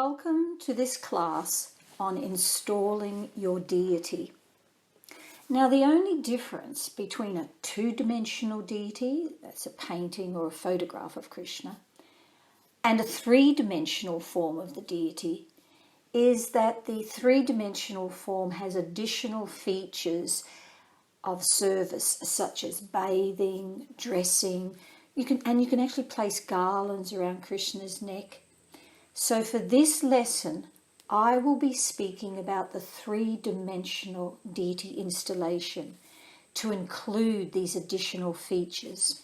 Welcome to this class on installing your deity. Now, the only difference between a two-dimensional deity, that's a painting or a photograph of Krishna, and a three-dimensional form of the deity is that the three-dimensional form has additional features of service such as bathing, dressing. You can actually place garlands around Krishna's neck. So for this lesson, I will be speaking about the three-dimensional deity installation to include these additional features.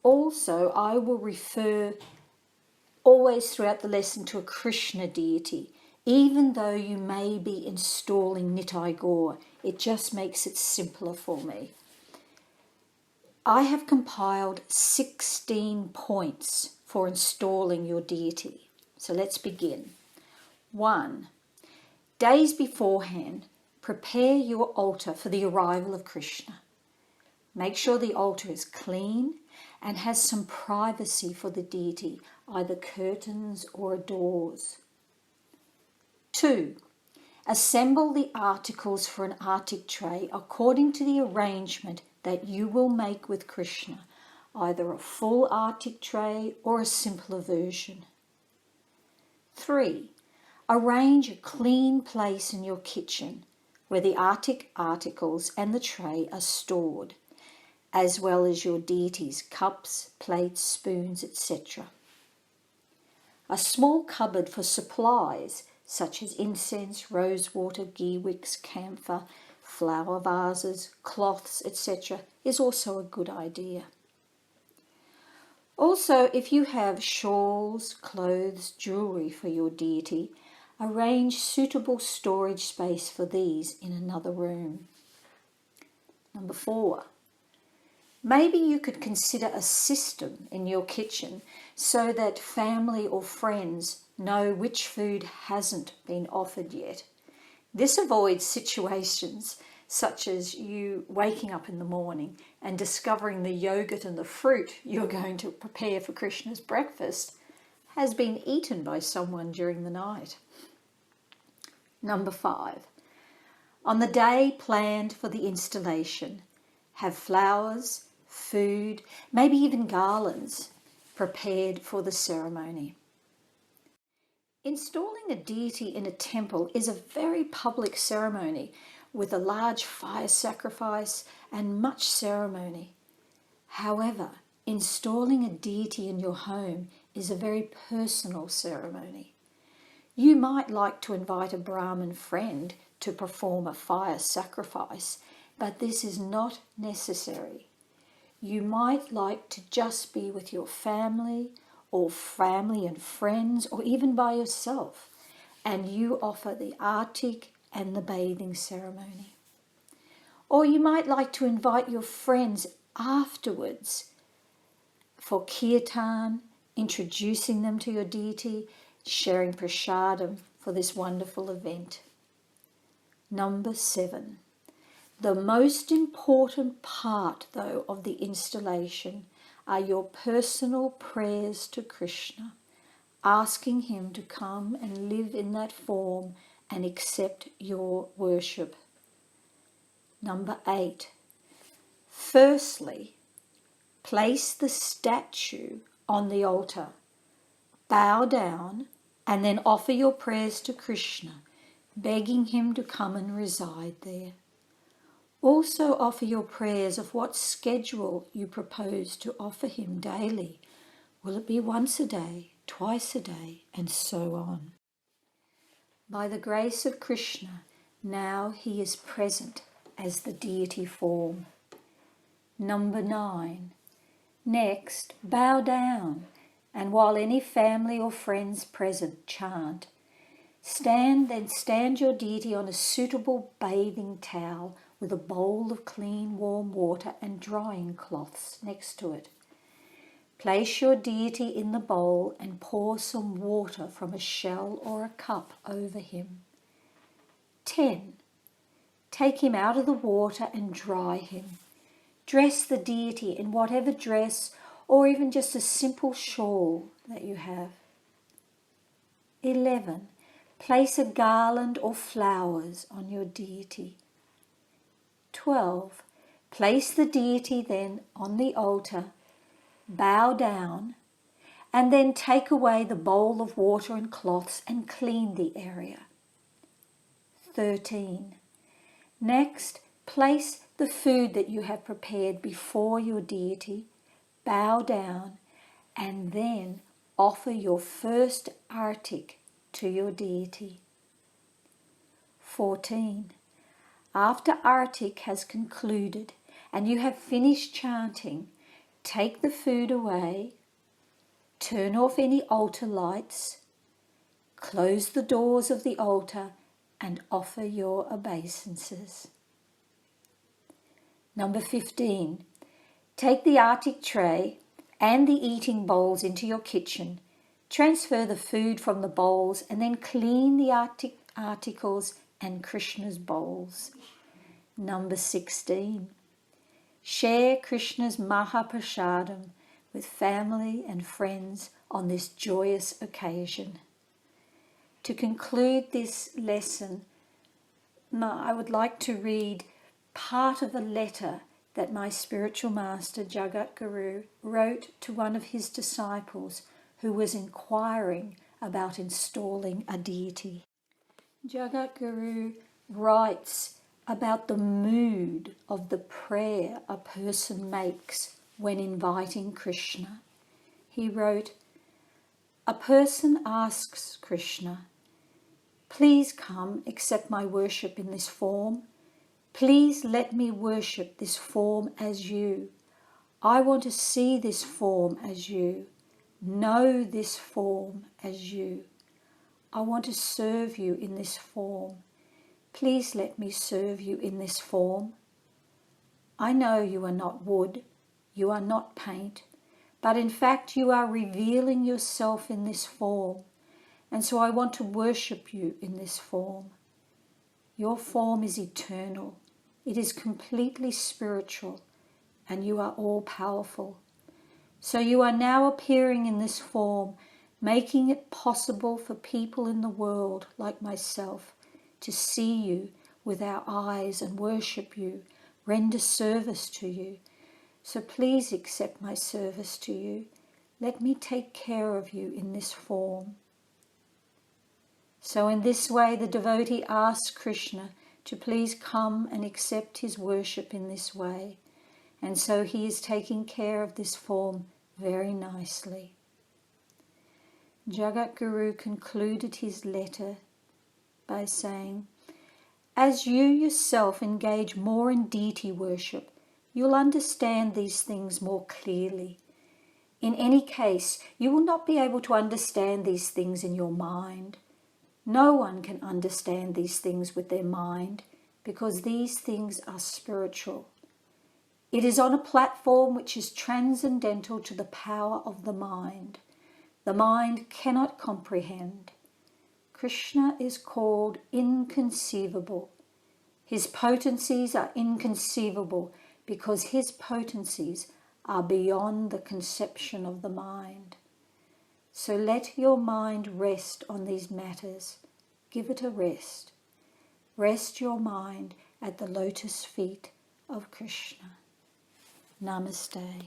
Also, I will refer always throughout the lesson to a Krishna deity, even though you may be installing Nitai Gaur. It just makes it simpler for me. I have compiled 16 points for installing your deity. So let's begin. 1. Days beforehand, prepare your altar for the arrival of Krishna. Make sure the altar is clean and has some privacy for the deity, either curtains or doors. 2. Assemble the articles for an artic tray according to the arrangement that you will make with Krishna, either a full artic tray or a simpler version. 3. Arrange a clean place in your kitchen where the artic articles and the tray are stored, as well as your deity's cups, plates, spoons, etc. A small cupboard for supplies such as incense, rose water, ghee wicks, camphor, flower vases, cloths, etc. is also a good idea. Also, if you have shawls, clothes, jewellery for your deity, arrange suitable storage space for these in another room. 4. Maybe you could consider a system in your kitchen so that family or friends know which food hasn't been offered yet. This avoids situations such as you waking up in the morning and discovering the yogurt and the fruit you're going to prepare for Krishna's breakfast has been eaten by someone during the night. 5. On the day planned for the installation, have flowers, food, maybe even garlands prepared for the ceremony. Installing a deity in a temple is a very public ceremony with a large fire sacrifice and much ceremony. However, installing a deity in your home is a very personal ceremony. You might like to invite a Brahmin friend to perform a fire sacrifice, but this is not necessary. You might like to just be with your family or family and friends, or even by yourself, and you offer the artik and the bathing ceremony. Or you might like to invite your friends afterwards for kirtan, introducing them to your deity, sharing prasadam for this wonderful event. 7. The most important part, though, of the installation are your personal prayers to Krishna, asking him to come and live in that form and accept your worship. 8. Firstly, place the statue on the altar, bow down, and then offer your prayers to Krishna, begging him to come and reside there. Also offer your prayers of what schedule you propose to offer him daily. Will it be once a day, twice a day, and so on? By the grace of Krishna, now he is present as the deity form. 9. Next, bow down, and while any family or friends present chant, stand your deity on a suitable bathing towel with a bowl of clean warm water and drying cloths next to it. Place your deity in the bowl and pour some water from a shell or a cup over him. 10. Take him out of the water and dry him. Dress the deity in whatever dress or even just a simple shawl that you have. 11. Place a garland or flowers on your deity. 12. Place the deity then on the altar, bow down, and then take away the bowl of water and cloths and clean the area. 13. Next, place the food that you have prepared before your deity, bow down, and then offer your first artik to your deity. 14. After artik has concluded and you have finished chanting, take the food away, turn off any altar lights, close the doors of the altar, and offer your obeisances. Number 15. Take the artik tray and the eating bowls into your kitchen. Transfer the food from the bowls and then clean the articles and Krishna's bowls. Number 16. Share Krishna's Mahaprasadam with family and friends on this joyous occasion. To conclude this lesson, I would like to read part of a letter that my spiritual master Jagat Guru wrote to one of his disciples who was inquiring about installing a deity. Jagat Guru writes about the mood of the prayer a person makes when inviting Krishna. He wrote, "A person asks Krishna, 'Please come accept my worship in this form. Please let me worship this form as you. I want to see this form as you, know this form as you. I want to serve you in this form. Please let me serve you in this form. I know you are not wood, you are not paint, but in fact you are revealing yourself in this form, and so I want to worship you in this form. Your form is eternal, it is completely spiritual, and you are all-powerful. So you are now appearing in this form, making it possible for people in the world like myself to see you with our eyes and worship you, render service to you. So please accept my service to you. Let me take care of you in this form." So in this way the devotee asks Krishna to please come and accept his worship in this way. And so he is taking care of this form very nicely. Jagat Guru concluded his letter by saying, "As you yourself engage more in deity worship, you'll understand these things more clearly. In any case, you will not be able to understand these things in your mind. No one can understand these things with their mind because these things are spiritual. It is on a platform which is transcendental to the power of the mind. The mind cannot comprehend. Krishna is called inconceivable. His potencies are inconceivable because his potencies are beyond the conception of the mind. So let your mind rest on these matters. Give it a rest. Rest your mind at the lotus feet of Krishna." Namaste.